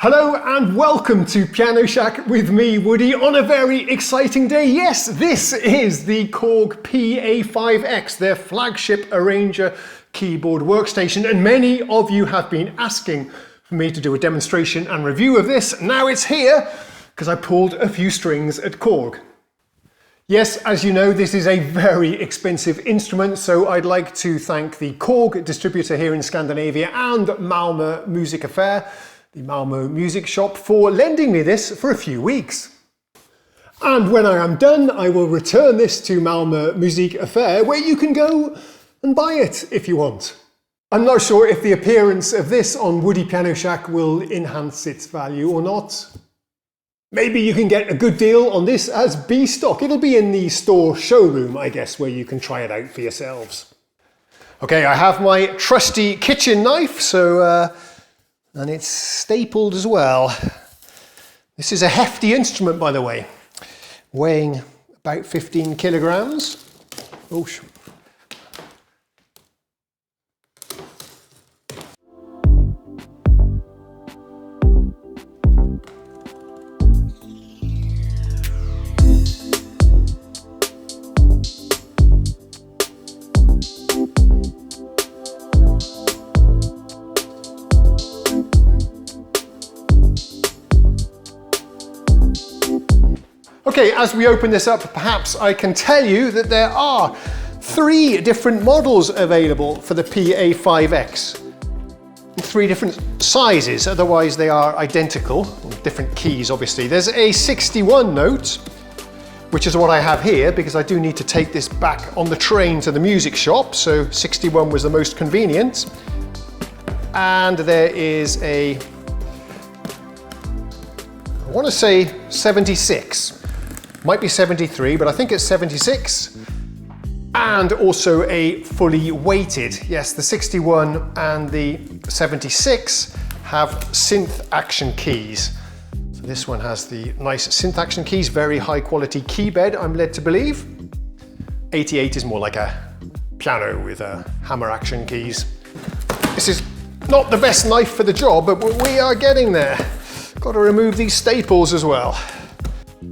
Hello and welcome to Piano Shack with me, Woody, on a very exciting day. Yes, this is the KORG Pa5X, their flagship arranger keyboard workstation, and many of you have been asking for me to do a demonstration and review of this. Now it's here because I pulled a few strings at KORG. Yes, as you know, this is a very expensive instrument, so I'd like to thank the KORG distributor here in Scandinavia and Malmö Music Affair, the Malmö music shop, for lending me this for a few weeks. And when I am done, I will return this to Malmö Music Affair, where you can go and buy it if you want. I'm not sure if the appearance of this on Woody Piano Shack will enhance its value or not. Maybe you can get a good deal on this as B stock. It'll be in the store showroom, I guess, where you can try it out for yourselves. Okay, I have my trusty kitchen knife, and it's stapled as well. This is a hefty instrument, by the way, weighing about 15 kilograms. Oh, Okay, as we open this up, perhaps I can tell you that there are 3 different models available for the Pa5X. 3 different sizes, otherwise they are identical, different keys obviously. There's a 61 note, which is what I have here because I do need to take this back on the train to the music shop, so 61 was the most convenient. And there is a, I want to say 76. Might be 73, but I think it's 76. And also a fully weighted. Yes, the 61 and the 76 have synth action keys. So this one has the nice synth action keys, very high quality Keybed, I'm led to believe. 88 is more like a piano with hammer action keys. This is not the best knife for the job, but we are getting there. Got to remove these staples as well.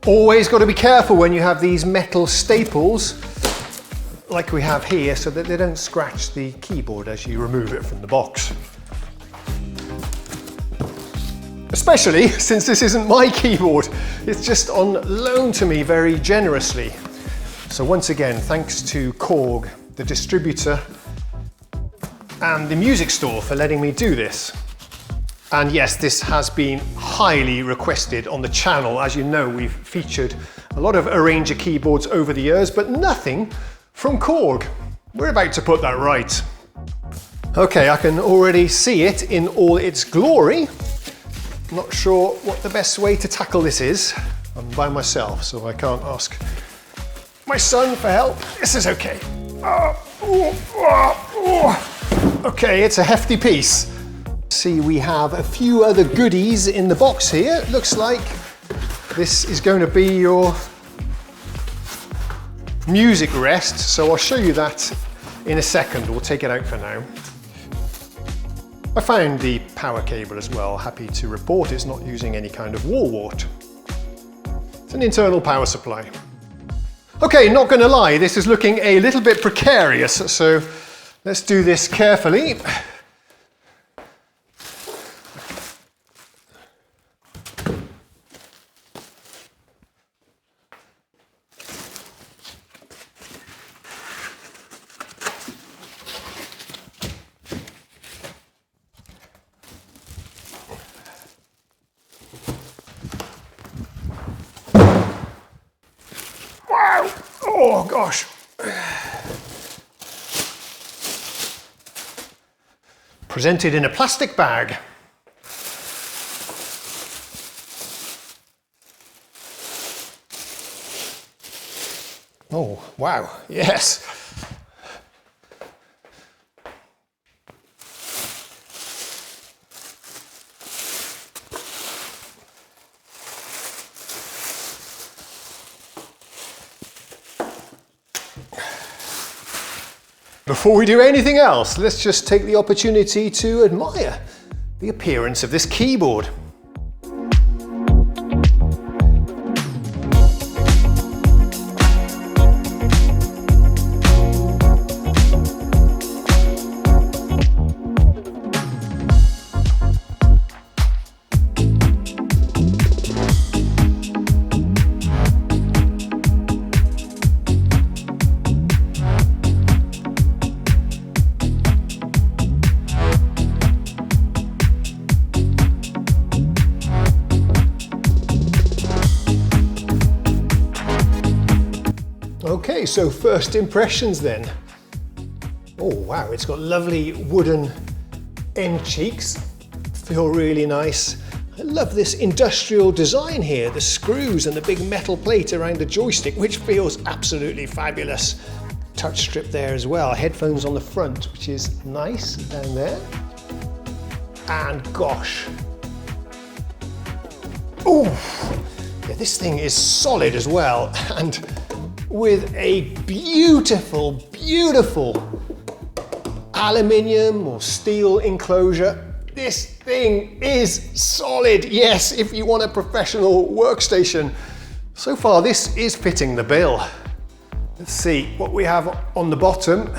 Always got to be careful when you have these metal staples like we have here so that they don't scratch the keyboard as you remove it from the box. Especially since this isn't my keyboard, it's just on loan to me very generously. So once again, thanks to KORG, the distributor, and the music store for letting me do this. And yes, this has been highly requested on the channel. As you know, we've featured a lot of arranger keyboards over the years, but nothing from KORG. We're about to put that right. Okay, I can already see it in all its glory. Not sure what the best way to tackle this is. I'm by myself, so I can't ask my son for help. This is okay. Okay, it's a hefty piece. See, we have a few other goodies in the box here. It looks like this is going to be your music rest, so I'll show you that in a second. We'll take it out for now. I found the power cable as well. Happy to report it's not using any kind of wall wart. It's an internal power supply. Okay, not gonna lie, this is looking a little bit precarious, so let's do this carefully. Wow! Oh gosh! Presented in a plastic bag. Oh, wow, yes. Before we do anything else, let's just take the opportunity to admire the appearance of this keyboard. Okay, so first impressions then. Oh wow, it's got lovely wooden end cheeks, feel really nice. I love this industrial design here, the screws and the big metal plate around the joystick, which feels absolutely fabulous. Touch strip there as well, headphones on the front, which is nice down there. And gosh, ooh, yeah, this thing is solid as well, and with a beautiful, beautiful aluminium or steel enclosure. This thing is solid. Yes, if you want a professional workstation. So far, this is fitting the bill. Let's see what we have on the bottom.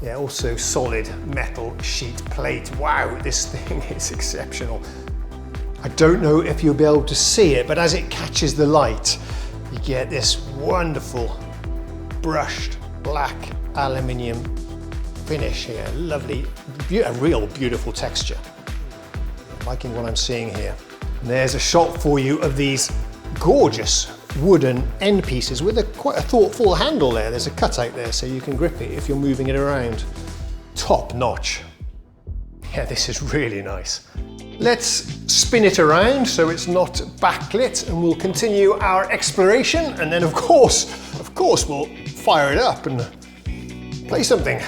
Yeah, also solid metal sheet plate. Wow, this thing is exceptional. I don't know if you'll be able to see it, but as it catches the light, you get this wonderful brushed black aluminium finish here. Lovely, a real beautiful texture. I'm liking what I'm seeing here. And there's a shot for you of these gorgeous wooden end pieces with quite a thoughtful handle there. There's a cutout there so you can grip it if you're moving it around. Top notch. Yeah, this is really nice. Let's spin it around so it's not backlit, and we'll continue our exploration, and then of course we'll fire it up and play something.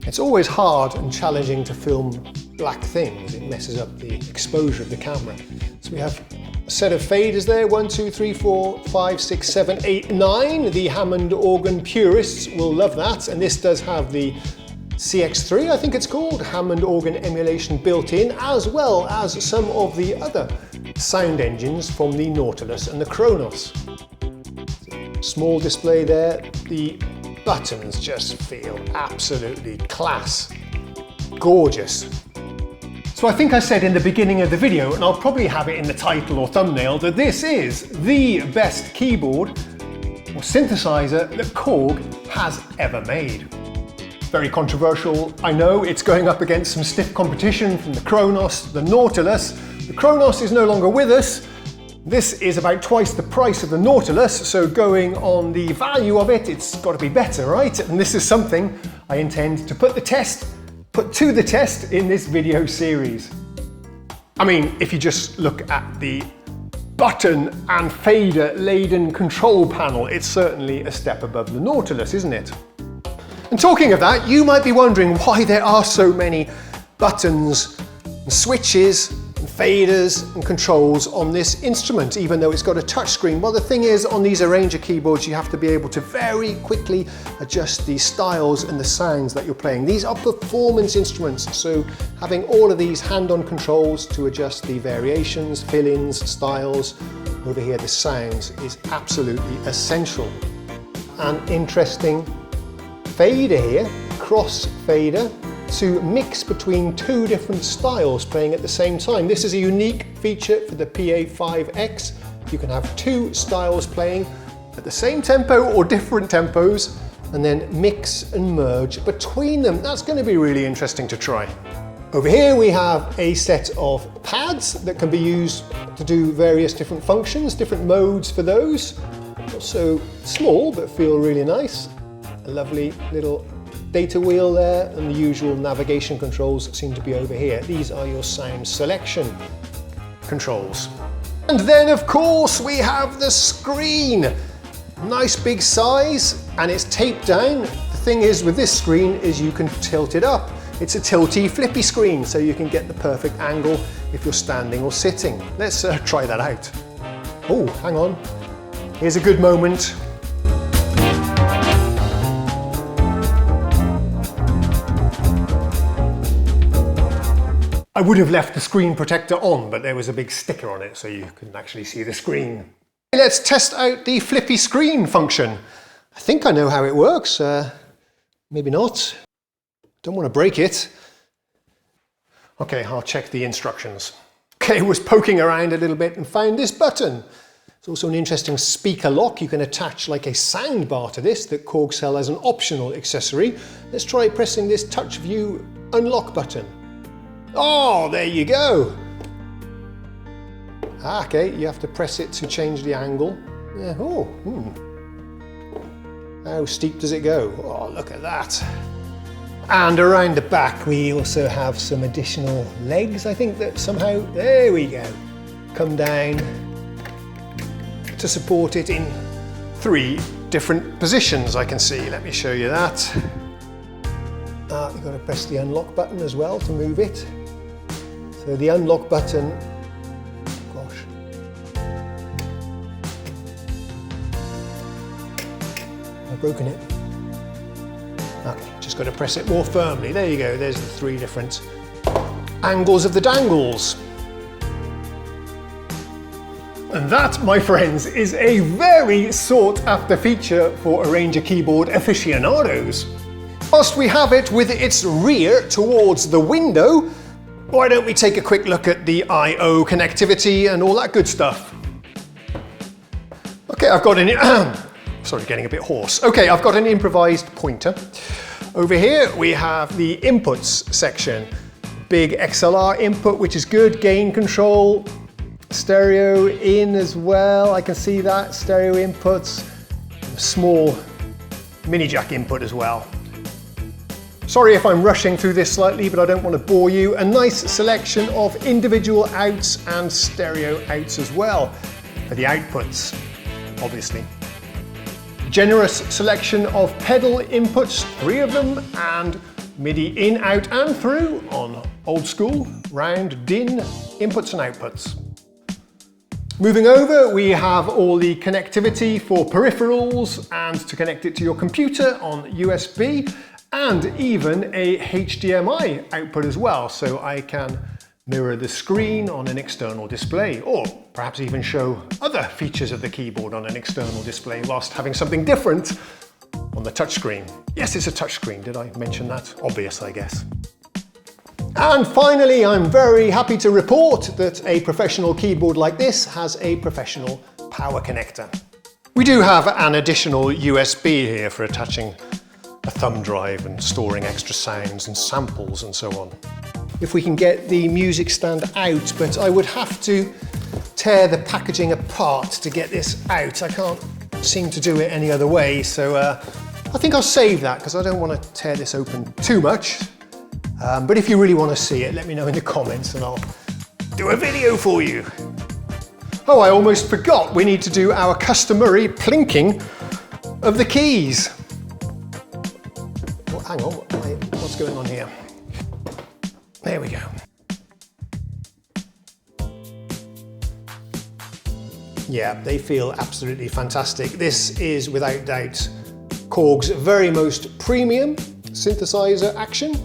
It's always hard and challenging to film black things. It messes up the exposure of the camera. So we have a set of faders there, 1, 2, 3, 4, 5, 6, 7, 8, 9. The Hammond organ purists will love that. And this does have the CX3, I think it's called, Hammond organ emulation built in, as well as some of the other sound engines from the Nautilus and the Kronos. Small display there. The buttons just feel absolutely class. Gorgeous. So I think I said in the beginning of the video, and I'll probably have it in the title or thumbnail, that this is the best keyboard or synthesizer that KORG has ever made. Very controversial, I know. It's going up against some stiff competition from the Kronos, the Nautilus. The Kronos is no longer with us. This is about twice the price of the Nautilus, so going on the value of it, it's got to be better, right? And this is something I intend to put to the test in this video series. I mean, if you just look at the button and fader laden control panel, it's certainly a step above the Nautilus, isn't it? And talking of that, you might be wondering why there are so many buttons and switches and faders and controls on this instrument, even though it's got a touchscreen. Well, the thing is, on these arranger keyboards, you have to be able to very quickly adjust the styles and the sounds that you're playing. These are performance instruments, so having all of these hand-on controls to adjust the variations, fill-ins, styles, over here the sounds, is absolutely essential. An interesting fader here, cross fader, to mix between two different styles playing at the same time. This is a unique feature for the Pa5X. You can have two styles playing at the same tempo or different tempos, and then mix and merge between them. That's going to be really interesting to try. Over here we have a set of pads that can be used to do various different functions, different modes for those. Also small, but feel really nice. A lovely little data wheel there, and the usual navigation controls seem to be over here. These are your sound selection controls. And then of course we have the screen. Nice big size, and it's taped down. The thing is with this screen is you can tilt it up. It's a tilty flippy screen, so you can get the perfect angle if you're standing or sitting. Let's try that out. Oh, hang on. Here's a good moment. I would have left the screen protector on, but there was a big sticker on it, so you couldn't actually see the screen. Let's test out the flippy screen function. I think I know how it works. Maybe not. Don't want to break it. Okay, I'll check the instructions. Okay, was poking around a little bit and found this button. It's also an interesting speaker lock. You can attach like a sound bar to this that KORG sell as an optional accessory. Let's try pressing this touch view unlock button. Oh, there you go. Okay, you have to press it to change the angle. Yeah, oh, how steep does it go? Oh, look at that. And around the back, we also have some additional legs, I think, that somehow, there we go, come down to support it in 3 different positions, I can see. Let me show you that. You've got to press the unlock button as well to move it. So the unlock button, gosh. I've broken it. Just got to press it more firmly. There you go, there's the 3 different angles of the dangles. And that, my friends, is a very sought after feature for Arranger keyboard aficionados. Whilst we have it with its rear towards the window, why don't we take a quick look at the I/O connectivity and all that good stuff. Okay, I've got an, sorry, getting a bit hoarse. Okay, I've got an improvised pointer. Over here we have the inputs section. Big XLR input, which is good, gain control, stereo in as well, I can see that, stereo inputs, small mini jack input as well. Sorry if I'm rushing through this slightly, but I don't want to bore you. A nice selection of individual outs and stereo outs as well for the outputs, obviously. Generous selection of pedal inputs, 3 of them, and MIDI in, out and through on old school, round, DIN inputs and outputs. Moving over, we have all the connectivity for peripherals and to connect it to your computer on USB, and even a HDMI output as well, so I can mirror the screen on an external display, or perhaps even show other features of the keyboard on an external display whilst having something different on the touchscreen. Yes, it's a touchscreen, did I mention that? Obvious, I guess. And finally, I'm very happy to report that a professional keyboard like this has a professional power connector. We do have an additional USB here for attaching a thumb drive and storing extra sounds and samples and so on. If we can get the music stand out, but I would have to tear the packaging apart to get this out. I can't seem to do it any other way, so I think I'll save that because I don't want to tear this open too much. But if you really want to see it, let me know in the comments and I'll do a video for you. Oh, I almost forgot, we need to do our customary plinking of the keys. Oh, hang on, what's going on here? There we go. Yeah, they feel absolutely fantastic. This is without doubt KORG's very most premium synthesizer action.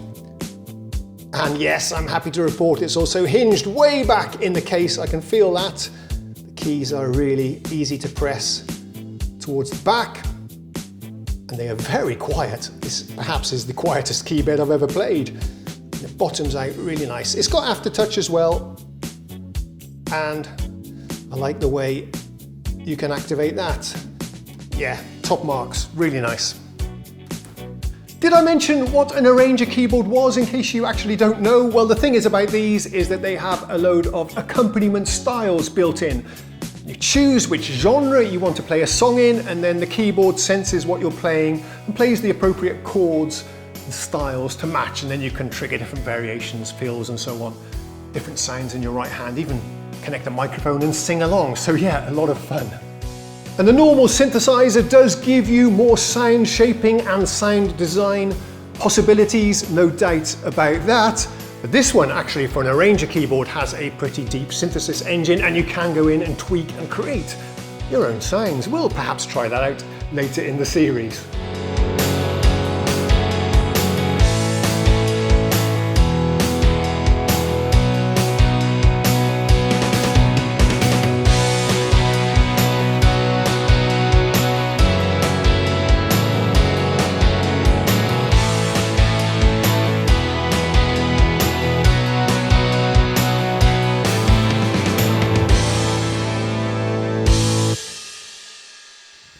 And yes, I'm happy to report it's also hinged way back in the case. I can feel that. The keys are really easy to press towards the back. And they are very quiet. This perhaps is the quietest keybed I've ever played. The bottom's out really nice. It's got aftertouch as well. And I like the way you can activate that. Yeah, top marks, really nice. Did I mention what an Arranger keyboard was in case you actually don't know? Well, the thing is about these is that they have a load of accompaniment styles built in. You choose which genre you want to play a song in, and then the keyboard senses what you're playing and plays the appropriate chords and styles to match, and then you can trigger different variations, fills and so on. Different sounds in your right hand, even connect a microphone and sing along. So yeah, a lot of fun. And the normal synthesizer does give you more sound shaping and sound design possibilities, no doubt about that. But this one actually for an Arranger keyboard has a pretty deep synthesis engine, and you can go in and tweak and create your own sounds. We'll perhaps try that out later in the series.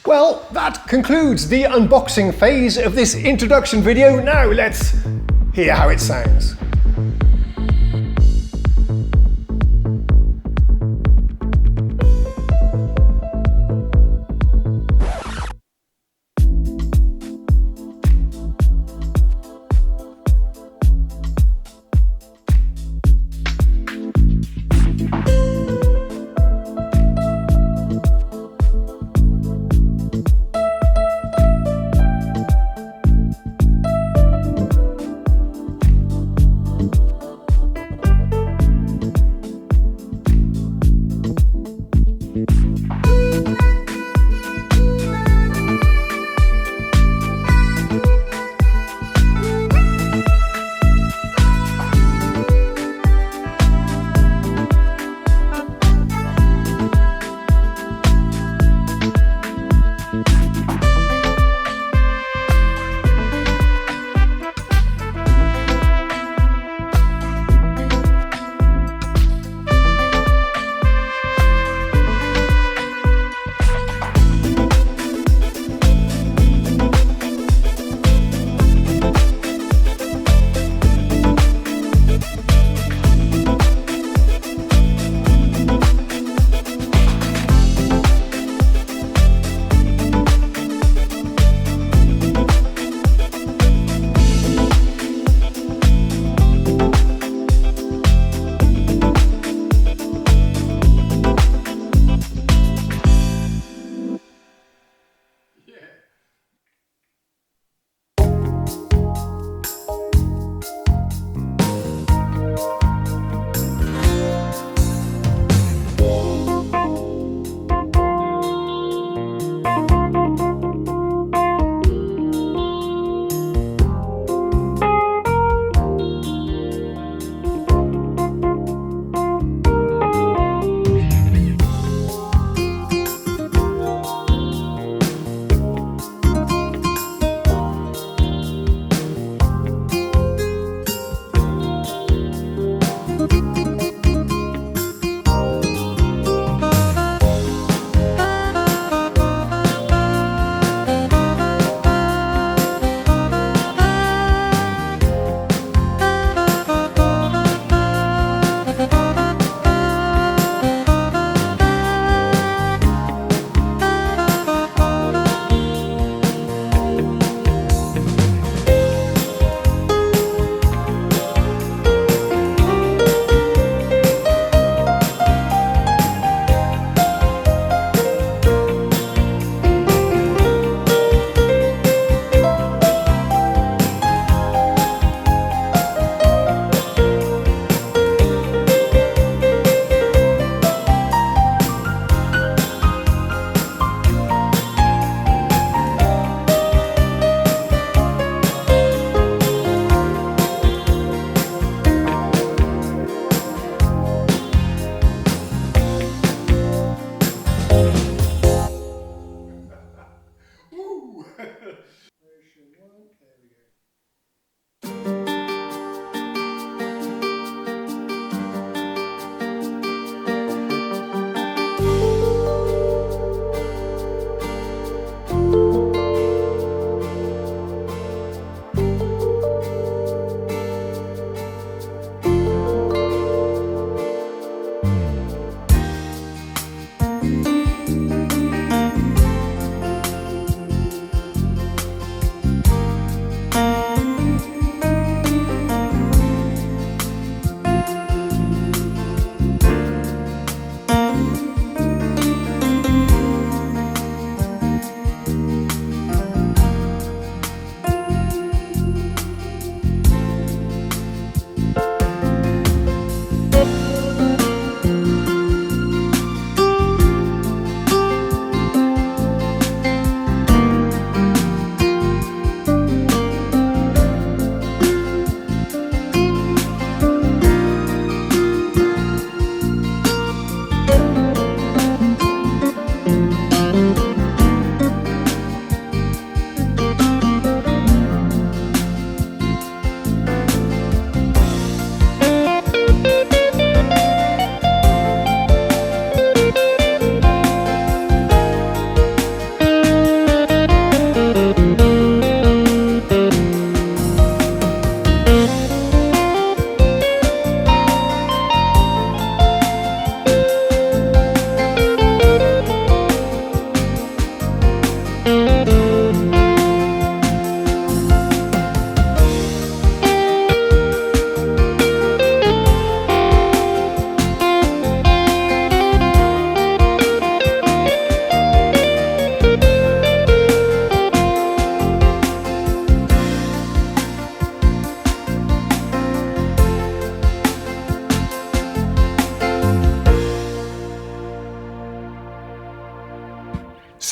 Well, that concludes the unboxing phase of this introduction video. Now let's hear how it sounds.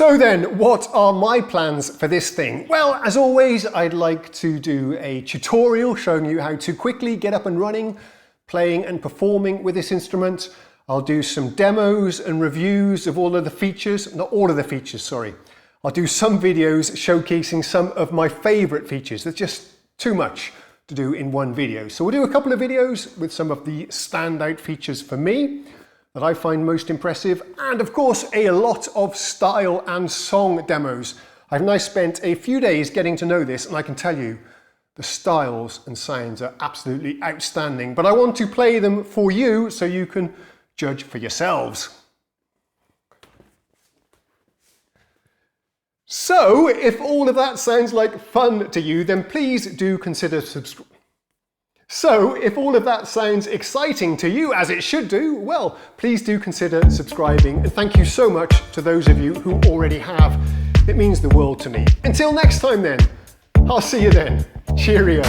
So then, what are my plans for this thing? Well, as always, I'd like to do a tutorial showing you how to quickly get up and running, playing and performing with this instrument. I'll do some demos and reviews of all of the features, not all of the features, sorry. I'll do some videos showcasing some of my favorite features. There's just too much to do in one video. So we'll do a couple of videos with some of the standout features for me that I find most impressive, and of course a lot of style and song demos. I've now spent a few days getting to know this, and I can tell you the styles and sounds are absolutely outstanding, but I want to play them for you so you can judge for yourselves. So if all of that sounds like fun to you, then please do consider subscribing. So, if all of that sounds exciting to you, as it should do, well, please do consider subscribing. And thank you so much to those of you who already have. It means the world to me. Until next time then, I'll see you then. Cheerio.